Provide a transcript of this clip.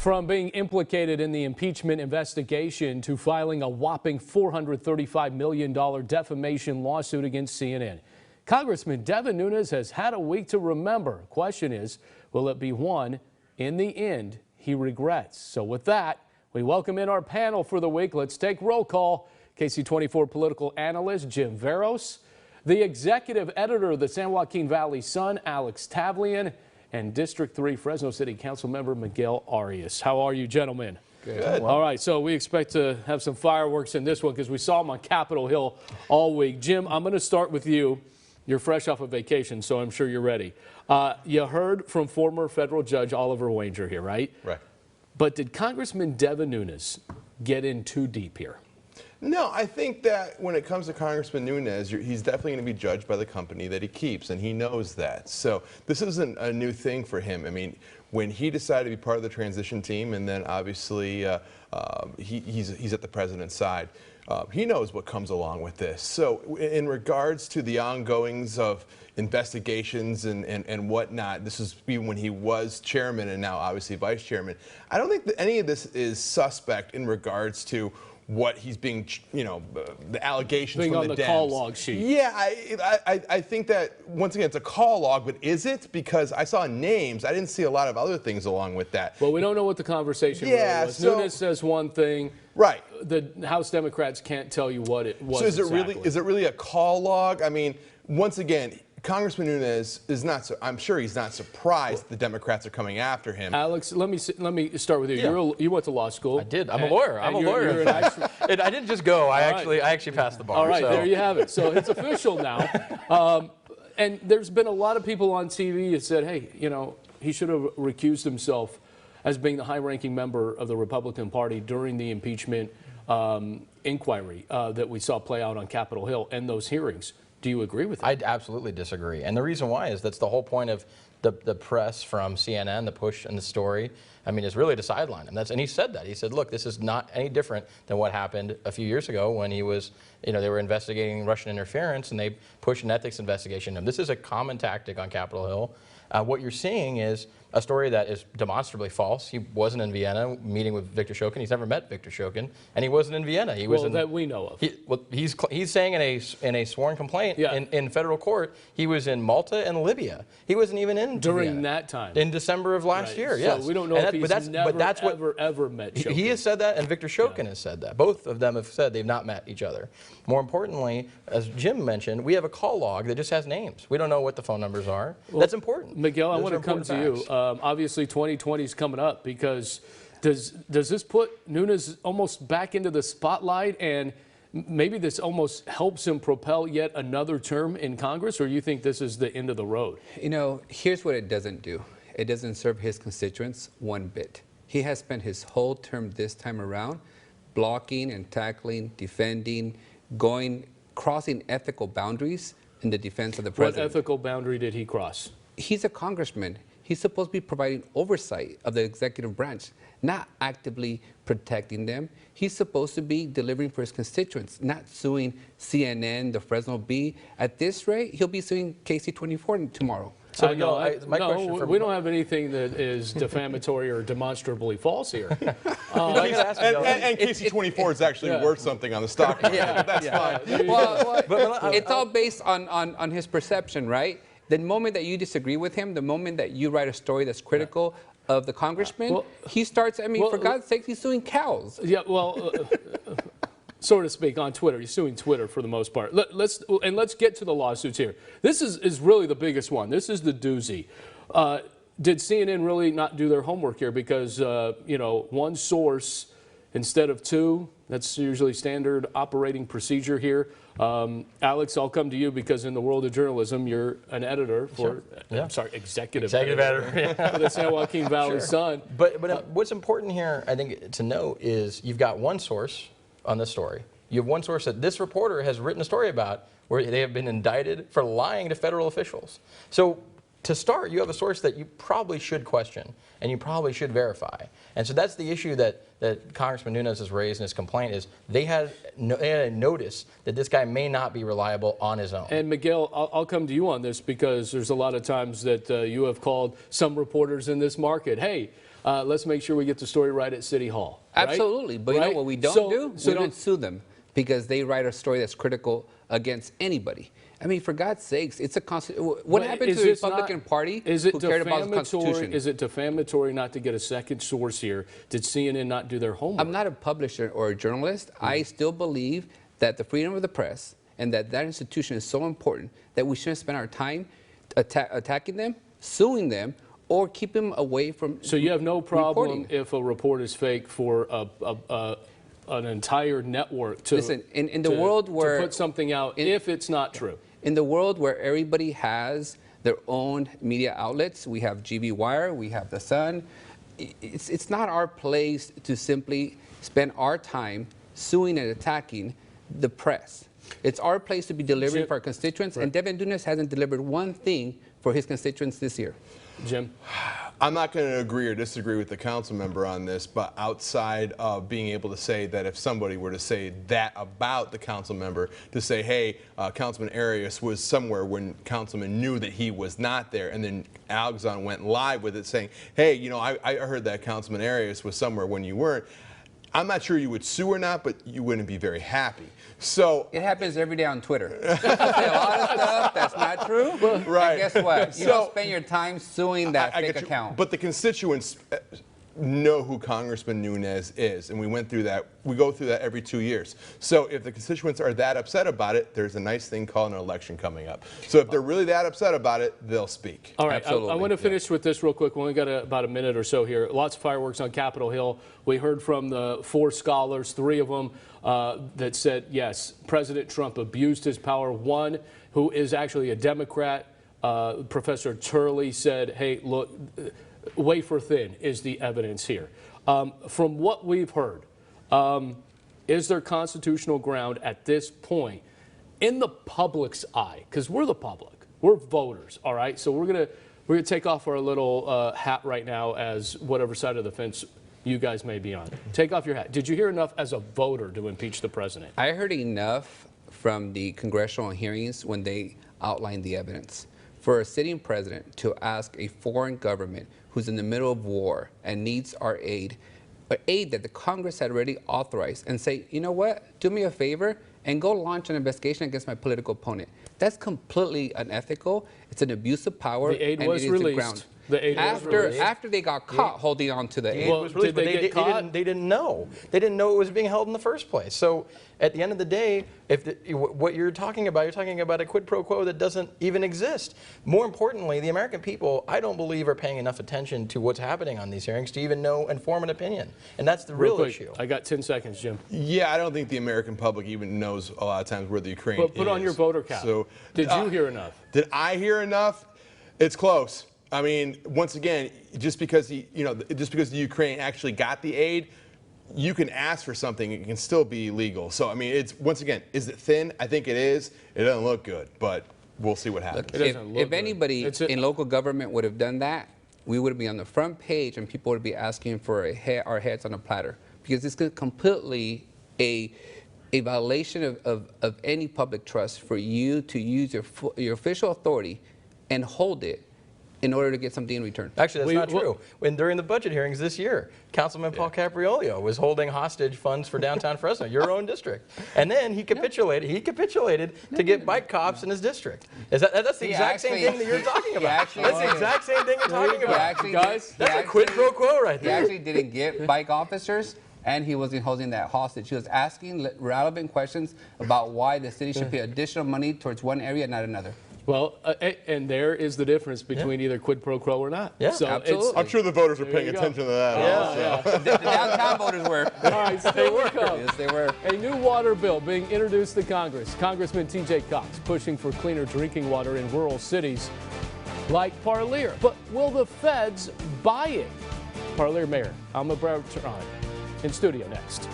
From being implicated in the impeachment investigation to filing a whopping $435 million defamation lawsuit against CNN. Congressman Devin Nunes has had a week to remember. Question is, will it be one in the end he regrets? So with that, we welcome in our panel for the week. Let's take roll call. KC24 political analyst Jim Veros, the executive editor of the San Joaquin Valley Sun, Alex Tavlian, and District 3 Fresno City Council member Miguel Arias. How are you, gentlemen? Good. All right, so we expect to have some fireworks in this one because we saw them on Capitol Hill all week. Jim, I'm going to start with you. You're fresh off a vacation, so I'm sure you're ready. You heard from former federal judge Oliver Wanger here, right? Right. But did Congressman Devin Nunes get in too deep here? No, I think that when it comes to Congressman Nunes, he's definitely going to be judged by the company that he keeps, and he knows that. So this isn't a new thing for him. I mean, when he decided to be part of the transition team, and then obviously he's at the president's side, he knows what comes along with this. So in regards to the ongoings of investigations and whatnot, this is when he was chairman and now obviously vice chairman. I don't think that any of this is suspect in regards to what he's being, the allegations being from on the the Dems. call log sheet. Yeah, I think that, once again, it's a call log, but is it? Because I saw names. I didn't see a lot of other things along with that. Well, we don't know what the conversation really was. So, Nunes says one thing. Right. The House Democrats can't tell you what it was. So is exactly. is it really a call log? I mean, once again, Congressman Nunes is not. I'm sure he's not surprised the Democrats are coming after him. Alex, let me start with you. Yeah. You went to law school. I did. I'm a lawyer. I'm a lawyer. And I didn't just go. I right. actually passed the bar. All right, so. there you have it. So it's official now. And there's been a lot of people on TV that said, hey, he should have recused himself as being the high-ranking member of the Republican Party during the impeachment inquiry that we saw play out on Capitol Hill and those hearings. Do you agree with that? I absolutely disagree. And the reason why is that's the whole point of the press from CNN, the push and the story. I mean, is really to sideline him. And he said that. He said, look, this is not any different than what happened a few years ago when he was, they were investigating Russian interference and they pushed an ethics investigation. And this is a common tactic on Capitol Hill. What you're seeing is a story that is demonstrably false. He wasn't in Vienna meeting with Victor Shokin. He's never met Victor Shokin, and he wasn't in Vienna. He was that we know of. He's saying in a sworn complaint in federal court he was in Malta and Libya. He wasn't even in during Vienna. That time in December of last year. Yes, so we don't know if he's ever met Shokin. He has said that, and Victor Shokin has said that. Both of them have said they've not met each other. More importantly, as Jim mentioned, we have a call log that just has names. We don't know what the phone numbers are. Well, that's important. Miguel, I want to come to you. Obviously, 2020 is coming up because does this put Nunes almost back into the spotlight, and maybe this almost helps him propel yet another term in Congress, or you think this is the end of the road? Here's what it doesn't do. It doesn't serve his constituents one bit. He has spent his whole term this time around blocking and tackling, defending, crossing ethical boundaries in the defense of the president. What ethical boundary did he cross? He's a congressman. He's supposed to be providing oversight of the executive branch, not actively protecting them. He's supposed to be delivering for his constituents, not suing CNN, the Fresno Bee. At this rate, he'll be suing KC24 tomorrow. So we don't have anything that is defamatory or demonstrably false here. And KC24 is actually worth something on the stock market. That's fine. Well, it's all based on his perception, right? The moment that you disagree with him, the moment that you write a story that's critical of the congressman, he starts, for God's sake, he's suing cows. Yeah, well, so to speak, on Twitter. He's suing Twitter for the most part. Let's get to the lawsuits here. This is really the biggest one. This is the doozy. Did CNN really not do their homework here? Because, one source instead of two, that's usually standard operating procedure here. Alex, I'll come to you because in the world of journalism, you're an editor for, executive editor for the San Joaquin Valley Sun. But what's important here, I think, to note is you've got one source on this story. You have one source that this reporter has written a story about where they have been indicted for lying to federal officials. So to start, you have a source that you probably should question and you probably should verify. And so that's the issue that Congressman Nunes has raised in his complaint is they had a notice that this guy may not be reliable on his own. And Miguel, I'll come to you on this because there's a lot of times that you have called some reporters in this market, hey, let's make sure we get the story right at City Hall. Right? Absolutely. But you know what we don't do? We don't sue them because they write a story that's critical against anybody. I mean, for God's sakes, it's a what happened to the Republican Party who cared about the Constitution? Is it defamatory not to get a second source here? Did CNN not do their homework? I'm not a publisher or a journalist. I still believe that the freedom of the press and that institution is so important that we shouldn't spend our time attacking them, suing them, or keep them away from So you have no problem reporting. if a report is fake for an entire network to Listen, in the world where to put something out if it's not true. In the world where everybody has their own media outlets, we have GB Wire, we have The Sun. It's not our place to simply spend our time suing and attacking the press. It's our place to be delivering for our constituents, and Devin Nunes hasn't delivered one thing for his constituents this year. Jim? I'm not going to agree or disagree with the council member on this, but outside of being able to say that if somebody were to say that about the council member, to say, hey, Councilman Arias was somewhere when Councilman knew that he was not there, and then Alexon went live with it saying, hey, you know, I heard that Councilman Arias was somewhere when you weren't. I'm not sure you would sue or not, but you wouldn't be very happy. So it happens every day on Twitter. You say a lot of stuff that's not true. Right. And guess what? You don't spend your time suing that fake account. But the constituents know who Congressman Nunes is, and we went through that. We go through that every 2 years. So if the constituents are that upset about it, there's a nice thing called an election coming up. So if they're really that upset about it, they'll speak. All right, I want to finish with this real quick. We only got about a minute or so here. Lots of fireworks on Capitol Hill. We heard from the 4 scholars, 3 of them, that said, yes, President Trump abused his power. One, who is actually a Democrat, Professor Turley, said, hey, look, wafer thin is the evidence here. From what we've heard, is there constitutional ground at this point in the public's eye? Because we're the public, we're voters, all right? So we're gonna take off our little hat right now as whatever side of the fence you guys may be on. Take off your hat. Did you hear enough as a voter to impeach the president? I heard enough from the congressional hearings when they outlined the evidence. For a sitting president to ask a foreign government who's in the middle of war and needs our aid that the Congress had already authorized, and say, you know what, do me a favor and go launch an investigation against my political opponent. That's completely unethical. It's an abuse of power. The aid and was it is released. ground. The aid was released. After they got caught holding on to the aid. Well, did they get caught? They didn't know. They didn't know it was being held in the first place. So at the end of the day, if what you're talking about a quid pro quo that doesn't even exist. More importantly, the American people, I don't believe, are paying enough attention to what's happening on these hearings to even know and form an opinion. And that's the real issue. I got 10 seconds, Jim. Yeah, I don't think the American public even knows a lot of times where the Ukraine is. But put on your voter cap. So, did you hear enough? Did I hear enough? It's close. I mean, once again, just because the Ukraine actually got the aid, you can ask for something; it can still be illegal. So, I mean, it's once again, is it thin? I think it is. It doesn't look good, but we'll see what happens. Look, if anybody in local government would have done that, we would be on the front page, and people would be asking for our heads on a platter, because it's completely a violation of any public trust for you to use your official authority and hold it in order to get something in return. Actually, that's not true. When during the budget hearings this year, Councilman Paul Capriolio was holding hostage funds for downtown Fresno, your own district, and then he capitulated. He capitulated to get bike cops in his district. That's the exact same thing that you're talking about. That's the exact same thing you're talking about, guys. That's a quid pro quo right there. He actually didn't get bike officers, and he wasn't holding that hostage. He was asking relevant questions about why the city should pay additional money towards one area, not another. Well, and there is the difference between either quid pro quo or not. Yeah, so absolutely. I'm sure the voters are paying attention to that. Yeah. The downtown voters were. All right, still to come. Yes, they were. A new water bill being introduced to Congress. Congressman T.J. Cox pushing for cleaner drinking water in rural cities like Parlier. But will the feds buy it? Parlier Mayor Alma Brown in studio next.